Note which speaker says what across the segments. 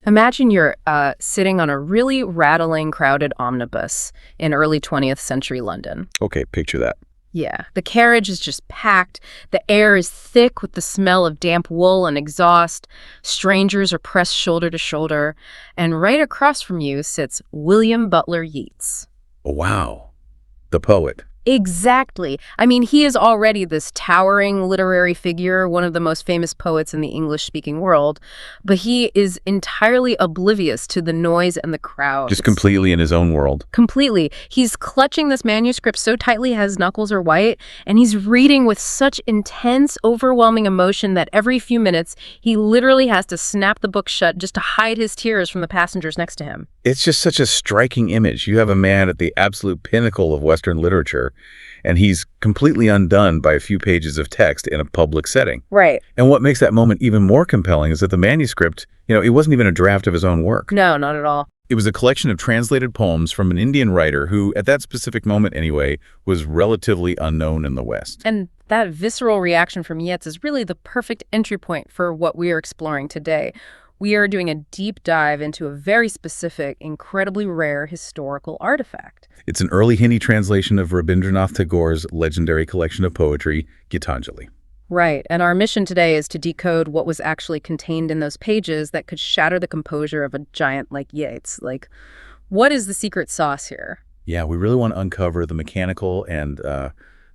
Speaker 1: Imagine you're sitting on a really rattling, crowded omnibus in early 20th century London.
Speaker 2: Okay, picture that.
Speaker 1: Yeah, the carriage is just packed. The air is thick with the smell of damp wool and exhaust. Strangers are pressed shoulder to shoulder. And right across from you sits William Butler Yeats.
Speaker 2: Oh, wow. The poet.
Speaker 1: Exactly. I mean, he is already this towering literary figure, one of the most famous poets in the English-speaking world, but he is entirely oblivious to the noise and the crowd.
Speaker 2: Just completely in his own world.
Speaker 1: Completely. He's clutching this manuscript so tightly his knuckles are white, and he's reading with such intense, overwhelming emotion that every few minutes, he literally has to snap the book shut just to hide his tears from the passengers next to him.
Speaker 2: It's just such a striking image. You have a man at the absolute pinnacle of Western literature, and he's completely undone by a few pages of text in a public setting.
Speaker 1: Right.
Speaker 2: And what makes that moment even more compelling is that the manuscript, it wasn't even a draft of his own work.
Speaker 1: No, not at all.
Speaker 2: It was a collection of translated poems from an Indian writer who, at that specific moment anyway, was relatively unknown in the West.
Speaker 1: And that visceral reaction from Yeats is really the perfect entry point for what we are exploring today. We are doing a deep dive into a very specific, incredibly rare historical artifact.
Speaker 2: It's an early Hindi translation of Rabindranath Tagore's legendary collection of poetry, Gitanjali.
Speaker 1: Right, and our mission today is to decode what was actually contained in those pages that could shatter the composure of a giant like Yeats. Like, what is the secret sauce here?
Speaker 2: Yeah, we really want to uncover the mechanical and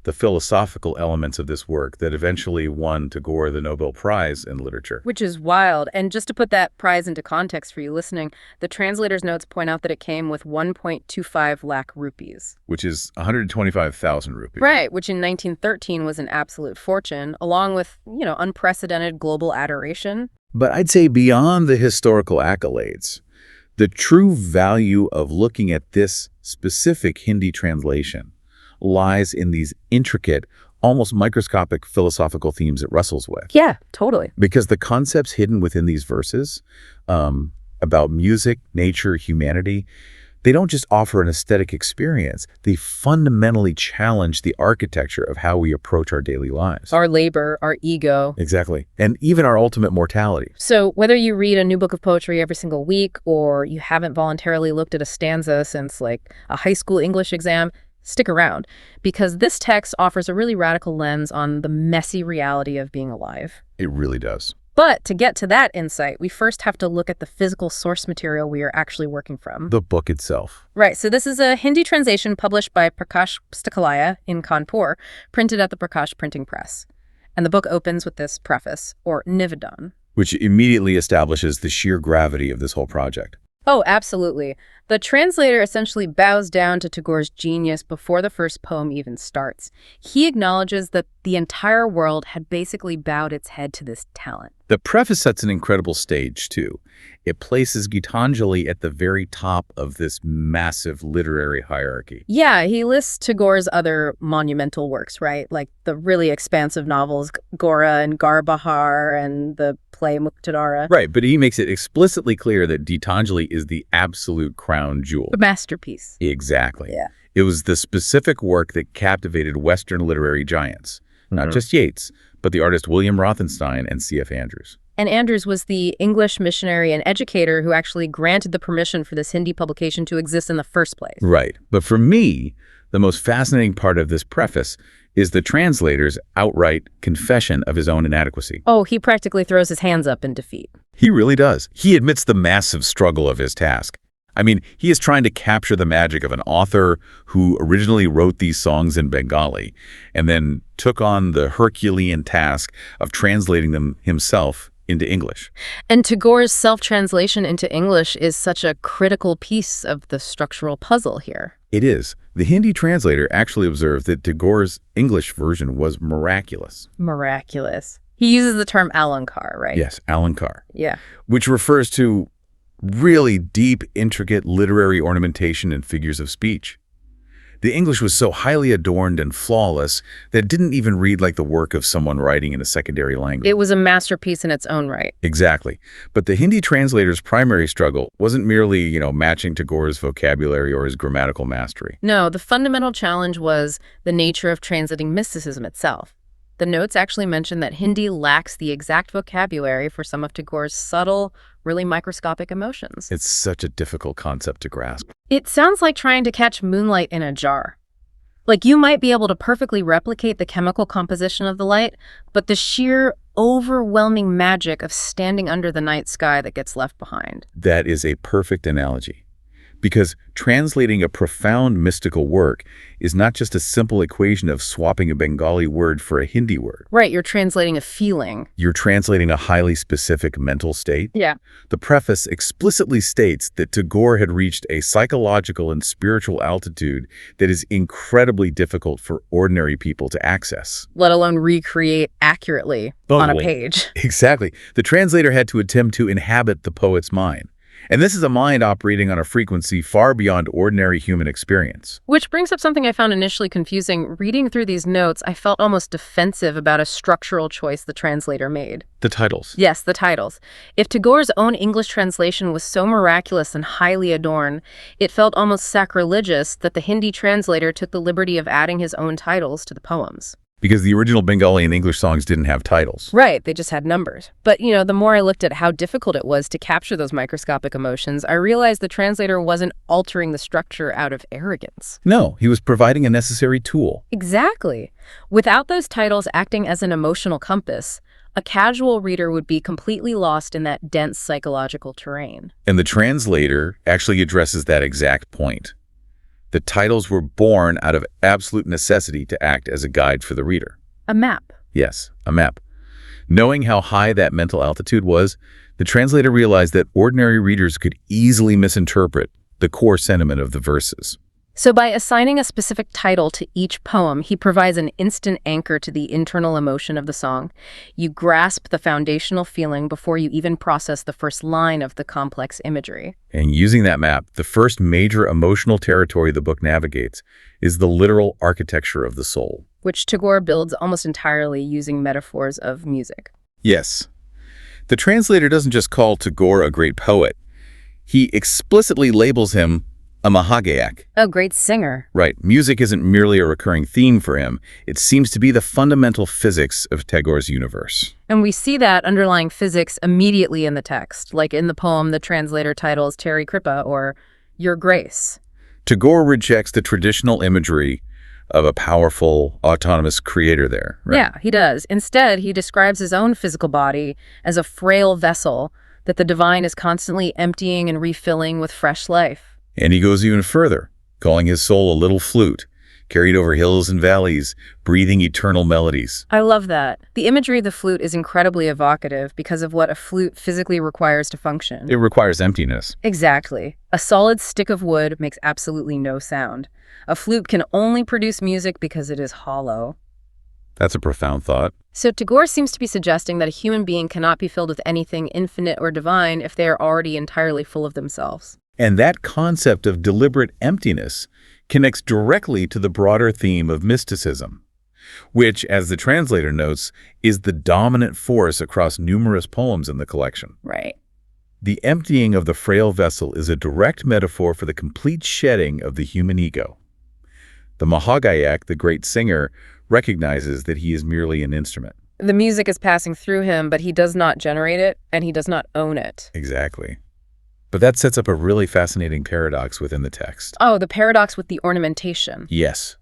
Speaker 2: the philosophical elements of this work that eventually won Tagore the Nobel Prize in literature.
Speaker 1: Which is wild. And just to put that prize into context for you listening, the translator's notes point out that it came with 1.25 lakh rupees.
Speaker 2: Which is 125,000 rupees.
Speaker 1: Right, which in 1913 was an absolute fortune, along with, unprecedented global adoration.
Speaker 2: But I'd say beyond the historical accolades, the true value of looking at this specific Hindi translation lies in these intricate, almost microscopic philosophical themes it wrestles with.
Speaker 1: Yeah, totally.
Speaker 2: Because the concepts hidden within these verses about music, nature, humanity, they don't just offer an aesthetic experience. They fundamentally challenge the architecture of how we approach our daily lives.
Speaker 1: Our labor, our ego.
Speaker 2: Exactly. And even our ultimate mortality.
Speaker 1: So whether you read a new book of poetry every single week or you haven't voluntarily looked at a stanza since like a high school English exam, stick around, because this text offers a really radical lens on the messy reality of being alive.
Speaker 2: It really does.
Speaker 1: But to get to that insight, we first have to look at the physical source material we are actually working from.
Speaker 2: The book itself.
Speaker 1: Right. So this is a Hindi translation published by Prakash Pustakalaya in Kanpur, printed at the Prakash Printing Press. And the book opens with this preface, or Nivedan.
Speaker 2: Which immediately establishes the sheer gravity of this whole project.
Speaker 1: Oh, absolutely. The translator essentially bows down to Tagore's genius before the first poem even starts. He acknowledges that the entire world had basically bowed its head to this talent.
Speaker 2: The preface sets an incredible stage, too. It places Gitanjali at the very top of this massive literary hierarchy.
Speaker 1: Yeah, he lists Tagore's other monumental works, right? Like the really expansive novels Gora and Garbahar and the play Muktadara.
Speaker 2: Right, but he makes it explicitly clear that Gitanjali is the absolute crown jewel.
Speaker 1: A masterpiece.
Speaker 2: Exactly.
Speaker 1: Yeah.
Speaker 2: It was the specific work that captivated Western literary giants. Not just Yeats, but the artist William Rothenstein and C.F. Andrews.
Speaker 1: And Andrews was the English missionary and educator who actually granted the permission for this Hindi publication to exist in the first place.
Speaker 2: Right. But for me, the most fascinating part of this preface is the translator's outright confession of his own inadequacy.
Speaker 1: Oh, he practically throws his hands up in defeat.
Speaker 2: He really does. He admits the massive struggle of his task. I mean, he is trying to capture the magic of an author who originally wrote these songs in Bengali and then took on the Herculean task of translating them himself into English.
Speaker 1: And Tagore's self-translation into English is such a critical piece of the structural puzzle here.
Speaker 2: It is. The Hindi translator actually observed that Tagore's English version was miraculous.
Speaker 1: Miraculous. He uses the term alankar, right?
Speaker 2: Yes, alankar.
Speaker 1: Yeah.
Speaker 2: Which refers to really deep, intricate literary ornamentation and figures of speech. The English was so highly adorned and flawless that it didn't even read like the work of someone writing in a secondary language.
Speaker 1: It was a masterpiece in its own right.
Speaker 2: Exactly. But the Hindi translator's primary struggle wasn't merely, matching Tagore's vocabulary or his grammatical mastery.
Speaker 1: No, the fundamental challenge was the nature of translating mysticism itself. The notes actually mention that Hindi lacks the exact vocabulary for some of Tagore's subtle, really microscopic emotions.
Speaker 2: It's such a difficult concept to grasp.
Speaker 1: It sounds like trying to catch moonlight in a jar. Like, you might be able to perfectly replicate the chemical composition of the light, but the sheer overwhelming magic of standing under the night sky that gets left behind.
Speaker 2: That is a perfect analogy. Because translating a profound mystical work is not just a simple equation of swapping a Bengali word for a Hindi word.
Speaker 1: Right, you're translating a feeling.
Speaker 2: You're translating a highly specific mental state.
Speaker 1: Yeah.
Speaker 2: The preface explicitly states that Tagore had reached a psychological and spiritual altitude that is incredibly difficult for ordinary people to access.
Speaker 1: Let alone recreate accurately on a page.
Speaker 2: Exactly. The translator had to attempt to inhabit the poet's mind. And this is a mind operating on a frequency far beyond ordinary human experience.
Speaker 1: Which brings up something I found initially confusing. Reading through these notes, I felt almost defensive about a structural choice the translator made.
Speaker 2: The titles.
Speaker 1: Yes, the titles. If Tagore's own English translation was so miraculous and highly adorned, it felt almost sacrilegious that the Hindi translator took the liberty of adding his own titles to the poems.
Speaker 2: Because the original Bengali and English songs didn't have titles.
Speaker 1: Right, they just had numbers. But, the more I looked at how difficult it was to capture those microscopic emotions, I realized the translator wasn't altering the structure out of arrogance.
Speaker 2: No, he was providing a necessary tool.
Speaker 1: Exactly. Without those titles acting as an emotional compass, a casual reader would be completely lost in that dense psychological terrain.
Speaker 2: And the translator actually addresses that exact point. The titles were born out of absolute necessity to act as a guide for the reader.
Speaker 1: A map.
Speaker 2: Yes, a map. Knowing how high that mental altitude was, the translator realized that ordinary readers could easily misinterpret the core sentiment of the verses.
Speaker 1: So by assigning a specific title to each poem, he provides an instant anchor to the internal emotion of the song. You grasp the foundational feeling before you even process the first line of the complex imagery.
Speaker 2: And using that map, the first major emotional territory the book navigates is the literal architecture of the soul,
Speaker 1: which Tagore builds almost entirely using metaphors of music.
Speaker 2: Yes. The translator doesn't just call Tagore a great poet. He explicitly labels him a Mahagayak.
Speaker 1: A great singer.
Speaker 2: Right. Music isn't merely a recurring theme for him. It seems to be the fundamental physics of Tagore's universe.
Speaker 1: And we see that underlying physics immediately in the text. Like in the poem, the translator titles Terry Kripa or Your Grace.
Speaker 2: Tagore rejects the traditional imagery of a powerful, autonomous creator there. Right?
Speaker 1: Yeah, he does. Instead, he describes his own physical body as a frail vessel that the divine is constantly emptying and refilling with fresh life.
Speaker 2: And he goes even further, calling his soul a little flute, carried over hills and valleys, breathing eternal melodies.
Speaker 1: I love that. The imagery of the flute is incredibly evocative because of what a flute physically requires to function.
Speaker 2: It requires emptiness.
Speaker 1: Exactly. A solid stick of wood makes absolutely no sound. A flute can only produce music because it is hollow.
Speaker 2: That's a profound thought.
Speaker 1: So Tagore seems to be suggesting that a human being cannot be filled with anything infinite or divine if they are already entirely full of themselves.
Speaker 2: And that concept of deliberate emptiness connects directly to the broader theme of mysticism, which, as the translator notes, is the dominant force across numerous poems in the collection.
Speaker 1: Right.
Speaker 2: The emptying of the frail vessel is a direct metaphor for the complete shedding of the human ego. The Mahagayak, the great singer, recognizes that he is merely an instrument.
Speaker 1: The music is passing through him, but he does not generate it, and he does not own it.
Speaker 2: Exactly. But that sets up a really fascinating paradox within the text.
Speaker 1: Oh, the paradox with the ornamentation.
Speaker 2: Yes,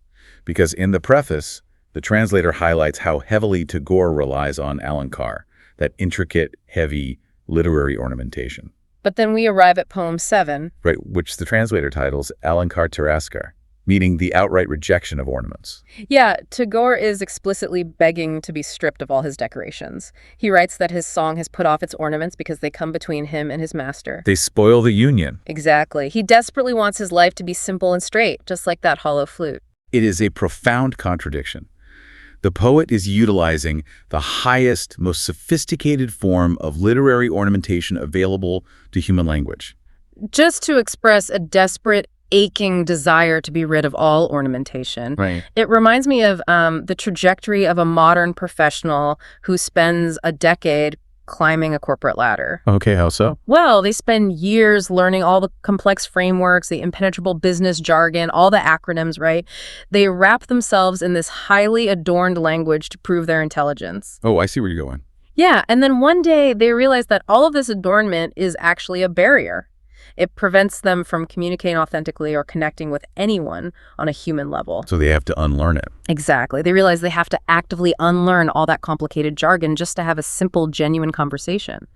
Speaker 2: because in the preface, the translator highlights how heavily Tagore relies on alankar, that intricate, heavy, literary ornamentation.
Speaker 1: But then we arrive at poem 7.
Speaker 2: Right, which the translator titles Alankar Tiraskar, meaning the outright rejection of ornaments.
Speaker 1: Yeah, Tagore is explicitly begging to be stripped of all his decorations. He writes that his song has put off its ornaments because they come between him and his master.
Speaker 2: They spoil the union.
Speaker 1: Exactly. He desperately wants his life to be simple and straight, just like that hollow flute.
Speaker 2: It is a profound contradiction. The poet is utilizing the highest, most sophisticated form of literary ornamentation available to human language,
Speaker 1: just to express a desperate, aching desire to be rid of all ornamentation.
Speaker 2: Right.
Speaker 1: It reminds me of the trajectory of a modern professional who spends a decade climbing a corporate ladder.
Speaker 2: Okay, how so?
Speaker 1: Well, they spend years learning all the complex frameworks, the impenetrable business jargon, all the acronyms, right? They wrap themselves in this highly adorned language to prove their intelligence.
Speaker 2: Oh, I see where you're going.
Speaker 1: Yeah, and then one day they realize that all of this adornment is actually a barrier. It prevents them from communicating authentically or connecting with anyone on a human level.
Speaker 2: So they have to unlearn it.
Speaker 1: Exactly. They realize they have to actively unlearn all that complicated jargon just to have a simple, genuine conversation.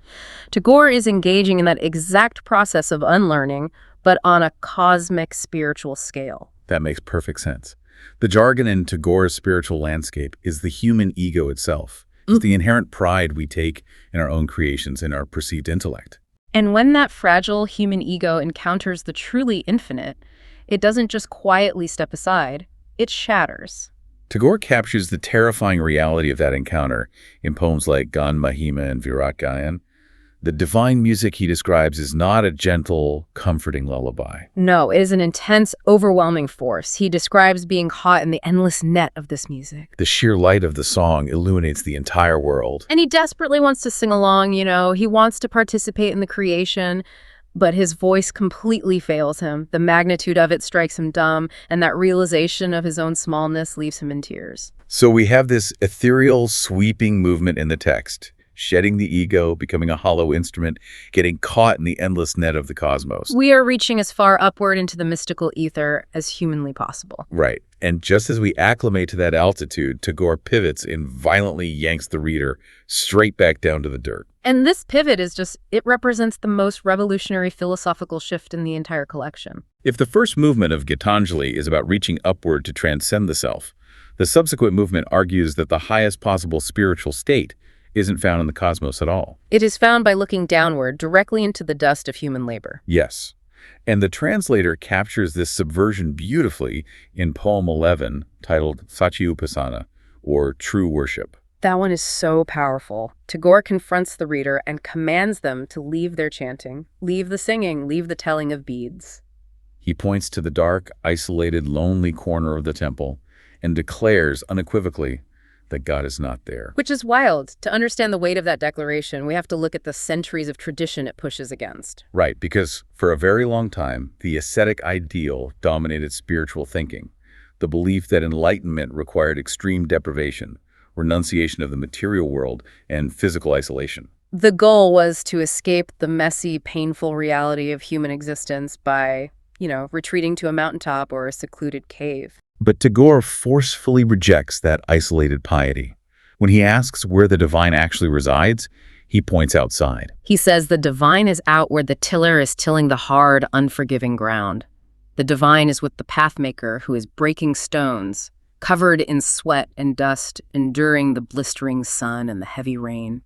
Speaker 1: Tagore is engaging in that exact process of unlearning, but on a cosmic spiritual scale.
Speaker 2: That makes perfect sense. The jargon in Tagore's spiritual landscape is the human ego itself. It's the inherent pride we take in our own creations and our perceived intellect.
Speaker 1: And when that fragile human ego encounters the truly infinite, it doesn't just quietly step aside, it shatters.
Speaker 2: Tagore captures the terrifying reality of that encounter in poems like Gan Mahima and Virat Gayan. The divine music he describes is not a gentle, comforting lullaby.
Speaker 1: No, it is an intense, overwhelming force. He describes being caught in the endless net of this music.
Speaker 2: The sheer light of the song illuminates the entire world.
Speaker 1: And he desperately wants to sing along, he wants to participate in the creation, but his voice completely fails him. The magnitude of it strikes him dumb, and that realization of his own smallness leaves him in tears.
Speaker 2: So we have this ethereal, sweeping movement in the text. Shedding the ego, becoming a hollow instrument, getting caught in the endless net of the cosmos.
Speaker 1: We are reaching as far upward into the mystical ether as humanly possible.
Speaker 2: Right. And just as we acclimate to that altitude, Tagore pivots and violently yanks the reader straight back down to the dirt.
Speaker 1: And this pivot it represents the most revolutionary philosophical shift in the entire collection.
Speaker 2: If the first movement of Gitanjali is about reaching upward to transcend the self, the subsequent movement argues that the highest possible spiritual state isn't found in the cosmos at all.
Speaker 1: It is found by looking downward, directly into the dust of human labor.
Speaker 2: Yes. And the translator captures this subversion beautifully in poem 11, titled Satyupasana, or True Worship.
Speaker 1: That one is so powerful. Tagore confronts the reader and commands them to leave their chanting, leave the singing, leave the telling of beads.
Speaker 2: He points to the dark, isolated, lonely corner of the temple and declares unequivocally that God is not there.
Speaker 1: Which is wild. To understand the weight of that declaration, we have to look at the centuries of tradition it pushes against.
Speaker 2: Right, because for a very long time, the ascetic ideal dominated spiritual thinking. The belief that enlightenment required extreme deprivation, renunciation of the material world, and physical isolation.
Speaker 1: The goal was to escape the messy, painful reality of human existence by, retreating to a mountaintop or a secluded cave.
Speaker 2: But Tagore forcefully rejects that isolated piety. When he asks where the divine actually resides, he points outside.
Speaker 1: He says the divine is out where the tiller is tilling the hard, unforgiving ground. The divine is with the pathmaker who is breaking stones, covered in sweat and dust, enduring the blistering sun and the heavy rain.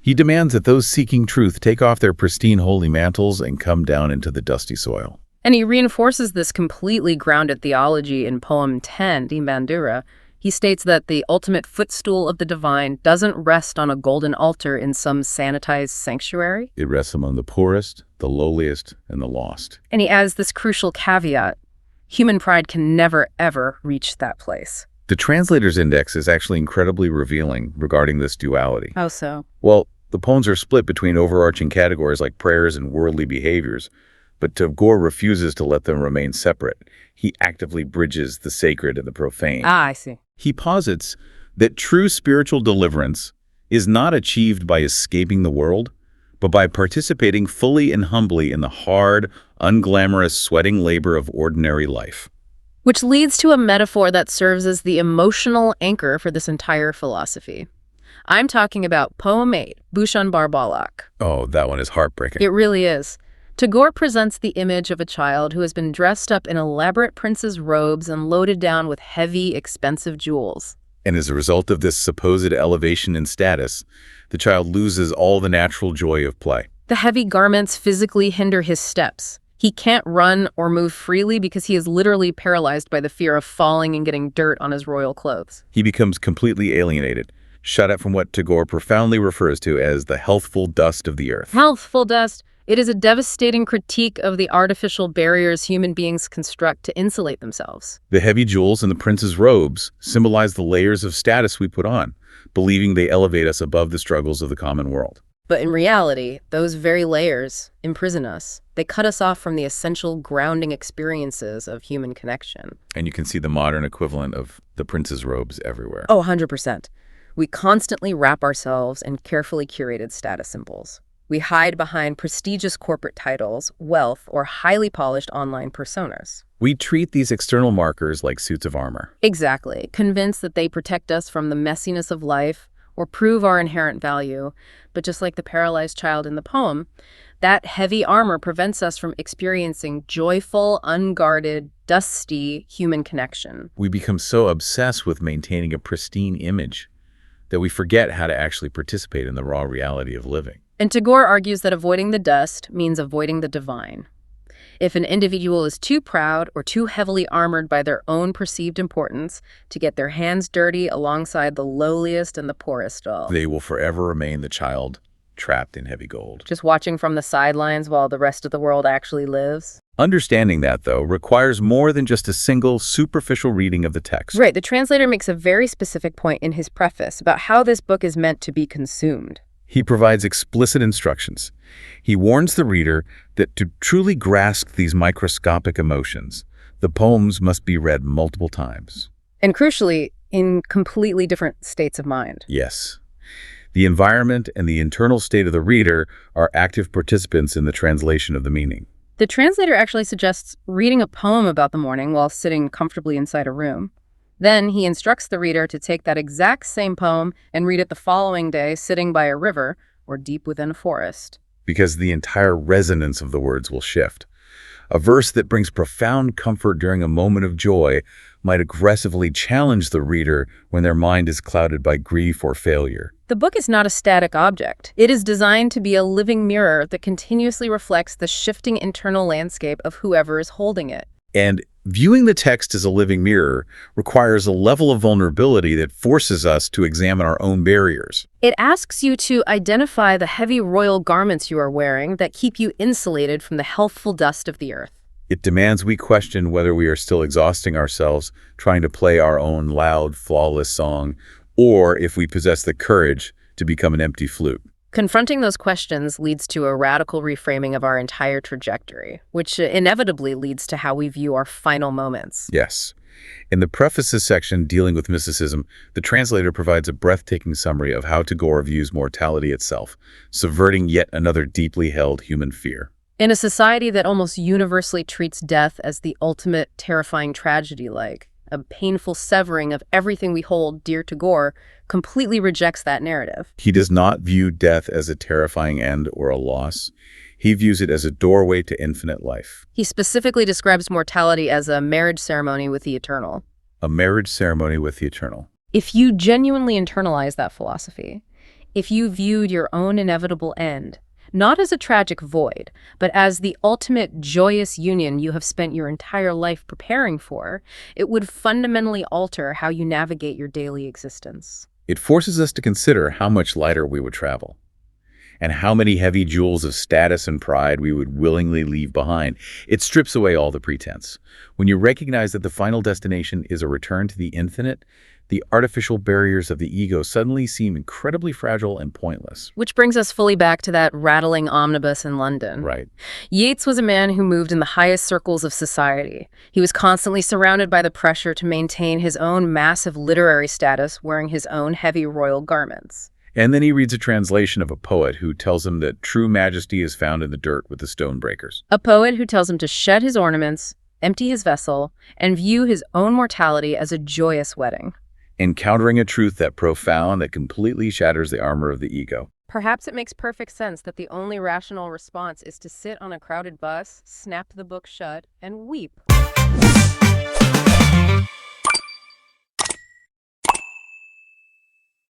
Speaker 2: He demands that those seeking truth take off their pristine holy mantles and come down into the dusty soil.
Speaker 1: And he reinforces this completely grounded theology in poem 10, Di Bandura. He states that the ultimate footstool of the divine doesn't rest on a golden altar in some sanitized sanctuary.
Speaker 2: It rests among the poorest, the lowliest, and the lost.
Speaker 1: And he adds this crucial caveat: human pride can never, ever reach that place.
Speaker 2: The translator's index is actually incredibly revealing regarding this duality.
Speaker 1: How so?
Speaker 2: Well, the poems are split between overarching categories like prayers and worldly behaviors, but Tagore refuses to let them remain separate. He actively bridges the sacred and the profane.
Speaker 1: I see.
Speaker 2: He posits that true spiritual deliverance is not achieved by escaping the world, but by participating fully and humbly in the hard, unglamorous, sweating labor of ordinary life.
Speaker 1: Which leads to a metaphor that serves as the emotional anchor for this entire philosophy. I'm talking about Poem 8, Bhushan Bar Balak.
Speaker 2: Oh, that one is heartbreaking.
Speaker 1: It really is. Tagore presents the image of a child who has been dressed up in elaborate prince's robes and loaded down with heavy, expensive jewels.
Speaker 2: And as a result of this supposed elevation in status, the child loses all the natural joy of play.
Speaker 1: The heavy garments physically hinder his steps. He can't run or move freely because he is literally paralyzed by the fear of falling and getting dirt on his royal clothes.
Speaker 2: He becomes completely alienated, shut out from what Tagore profoundly refers to as the healthful dust of the earth.
Speaker 1: Healthful dust. It is a devastating critique of the artificial barriers human beings construct to insulate themselves.
Speaker 2: The heavy jewels and the prince's robes symbolize the layers of status we put on, believing they elevate us above the struggles of the common world.
Speaker 1: But in reality, those very layers imprison us. They cut us off from the essential grounding experiences of human connection.
Speaker 2: And you can see the modern equivalent of the prince's robes everywhere.
Speaker 1: Oh, 100%. We constantly wrap ourselves in carefully curated status symbols. We hide behind prestigious corporate titles, wealth, or highly polished online personas.
Speaker 2: We treat these external markers like suits of armor.
Speaker 1: Exactly, convinced that they protect us from the messiness of life or prove our inherent value. But just like the paralyzed child in the poem, that heavy armor prevents us from experiencing joyful, unguarded, dusty human connection.
Speaker 2: We become so obsessed with maintaining a pristine image that we forget how to actually participate in the raw reality of living.
Speaker 1: And Tagore argues that avoiding the dust means avoiding the divine. If an individual is too proud or too heavily armored by their own perceived importance to get their hands dirty alongside the lowliest and the poorest all,
Speaker 2: They will forever remain the child trapped in heavy gold.
Speaker 1: just watching from the sidelines while the rest of the world actually lives.
Speaker 2: Understanding that, though, requires more than just a single superficial reading of the text.
Speaker 1: Right, the translator makes a very specific point in his preface about how this book is meant to be consumed.
Speaker 2: He provides explicit instructions. He warns the reader that to truly grasp these microscopic emotions, the poems must be read multiple times.
Speaker 1: And crucially, in completely different states of mind.
Speaker 2: Yes. The environment and the internal state of the reader are active participants in the translation of the meaning.
Speaker 1: The translator actually suggests reading a poem about the morning while sitting comfortably inside a room. Then he instructs the reader to take that exact same poem and read it the following day sitting by a river or deep within a forest.
Speaker 2: Because the entire resonance of the words will shift. A verse that brings profound comfort during a moment of joy might aggressively challenge the reader when their mind is clouded by grief or failure.
Speaker 1: The book is not a static object. It is designed to be a living mirror that continuously reflects the shifting internal landscape of whoever is holding it.
Speaker 2: And viewing the text as a living mirror requires a level of vulnerability that forces us to examine our own barriers.
Speaker 1: It asks you to identify the heavy royal garments you are wearing that keep you insulated from the healthful dust of the earth.
Speaker 2: It demands we question whether we are still exhausting ourselves trying to play our own loud, flawless song, or if we possess the courage to become an empty flute.
Speaker 1: Confronting those questions leads to a radical reframing of our entire trajectory, which inevitably leads to how we view our final moments.
Speaker 2: Yes. In the prefaces section dealing with mysticism, the translator provides a breathtaking summary of how Tagore views mortality itself, subverting yet another deeply held human fear.
Speaker 1: In a society that almost universally treats death as the ultimate terrifying tragedy, like a painful severing of everything we hold dear to Tagore completely rejects that narrative.
Speaker 2: He does not view death as a terrifying end or a loss. He views it as a doorway to infinite life.
Speaker 1: He specifically describes mortality as a marriage ceremony with the eternal.
Speaker 2: A marriage ceremony with the eternal.
Speaker 1: If you genuinely internalize that philosophy, if you viewed your own inevitable end, not as a tragic void, but as the ultimate joyous union you have spent your entire life preparing for, it would fundamentally alter how you navigate your daily existence.
Speaker 2: It forces us to consider how much lighter we would travel, and how many heavy jewels of status and pride we would willingly leave behind. It strips away all the pretense. When you recognize that the final destination is a return to the infinite, the artificial barriers of the ego suddenly seem incredibly fragile and pointless.
Speaker 1: Which brings us fully back to that rattling omnibus in London.
Speaker 2: Right.
Speaker 1: Yeats was a man who moved in the highest circles of society. He was constantly surrounded by the pressure to maintain his own massive literary status, wearing his own heavy royal garments.
Speaker 2: And then he reads a translation of a poet who tells him that true majesty is found in the dirt with the stone breakers.
Speaker 1: A poet who tells him to shed his ornaments, empty his vessel, and view his own mortality as a joyous wedding.
Speaker 2: Encountering a truth that profound that completely shatters the armor of the ego.
Speaker 1: Perhaps it makes perfect sense that the only rational response is to sit on a crowded bus, snap the book shut, and weep.